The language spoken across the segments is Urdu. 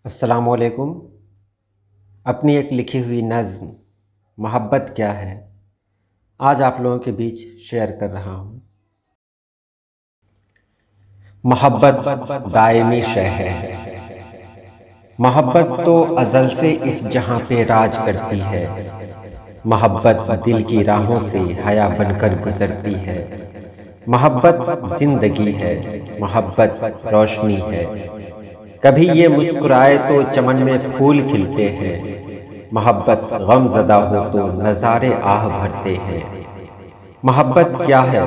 السلام علیکم۔ اپنی ایک لکھی ہوئی نظم محبت کیا ہے آج آپ لوگوں کے بیچ شیئر کر رہا ہوں۔ محبت دائمی شے ہے، محبت تو ازل سے اس جہاں پہ راج کرتی ہے۔ محبت دل کی راہوں سے حیا بن کر گزرتی ہے۔ محبت زندگی ہے، محبت روشنی ہے۔ کبھی یہ مسکرائے تو چمن میں پھول کھلتے ہیں، محبت غم زدہ ہو تو نظارے آہ بھرتے ہیں۔ محبت کیا ہے؟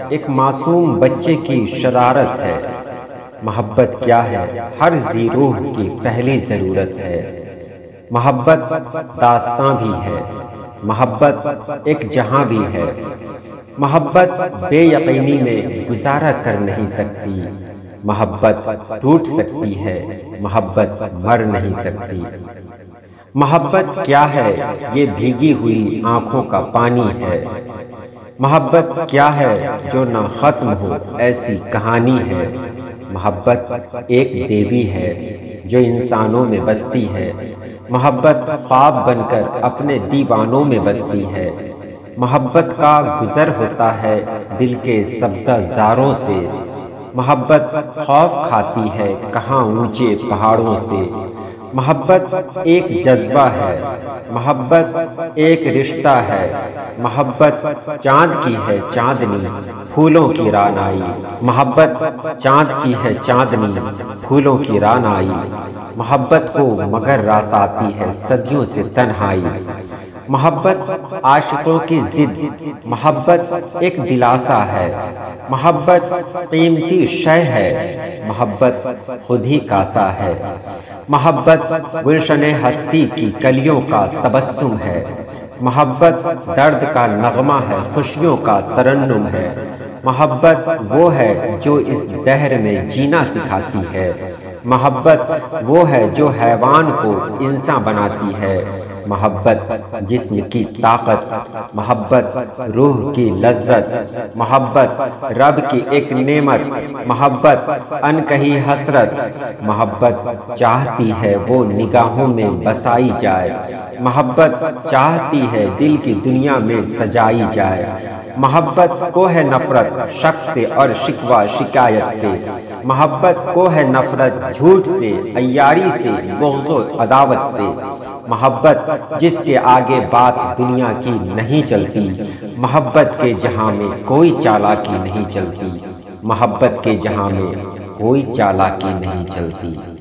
ایک معصوم بچے کی شرارت ہے۔ محبت کیا ہے؟ ہر ذی روح کی پہلی ضرورت ہے۔ محبت داستاں بھی ہے، محبت ایک جہاں بھی ہے۔ محبت بے یقینی میں گزارا کر نہیں سکتی، محبت ٹوٹ سکتی ہے، محبت مر نہیں سکتی۔ محبت کیا ہے؟ یہ بھیگی ہوئی آنکھوں کا پانی ہے۔ محبت کیا ہے؟ جو نہ ختم ہو ایسی کہانی ہے۔ محبت ایک دیوی ہے جو انسانوں میں بستی ہے۔ محبت خواب بن کر اپنے دیوانوں میں بستی ہے۔ محبت کا گزر ہوتا ہے دل کے سبزہ زاروں سے۔ محبت خوف کھاتی ہے کہاں اونچے پہاڑوں سے۔ محبت ایک جذبہ ہے، محبت ایک رشتہ ہے۔ محبت چاند کی ہے چاندنی، پھولوں کی رعنائی۔ محبت چاند کی ہے چاندنی، پھولوں کی رعنائی۔ محبت کو مگر راس آتی ہے صدیوں سے تنہائی۔ محبت عاشقوں کی ضد، محبت ایک دلاسا ہے۔ محبت قیمتی شے ہے، محبت خود ہی کاسا ہے۔ محبت گلشن ہستی کی کلیوں کا تبسم ہے۔ محبت درد کا نغمہ ہے، خوشیوں کا ترنم ہے۔ محبت وہ ہے جو اس دہر میں جینا سکھاتی ہے۔ محبت وہ ہے جو حیوان کو انسان بناتی ہے۔ محبت جسم کی طاقت، محبت روح کی لذت۔ محبت رب کی ایک نعمت، محبت انکہی حسرت۔ محبت چاہتی ہے وہ نگاہوں میں بسائی جائے، محبت چاہتی ہے دل کی دنیا میں سجائی جائے۔ محبت کو ہے نفرت شک سے اور شکوہ شکایت سے۔ محبت کو ہے نفرت جھوٹ سے، عیاری سے، بغض و عداوت سے۔ محبت جس کے آگے بات دنیا کی نہیں چلتی، محبت کے جہاں میں کوئی چالاکی نہیں چلتی، محبت کے جہاں میں کوئی چالاکی نہیں چلتی۔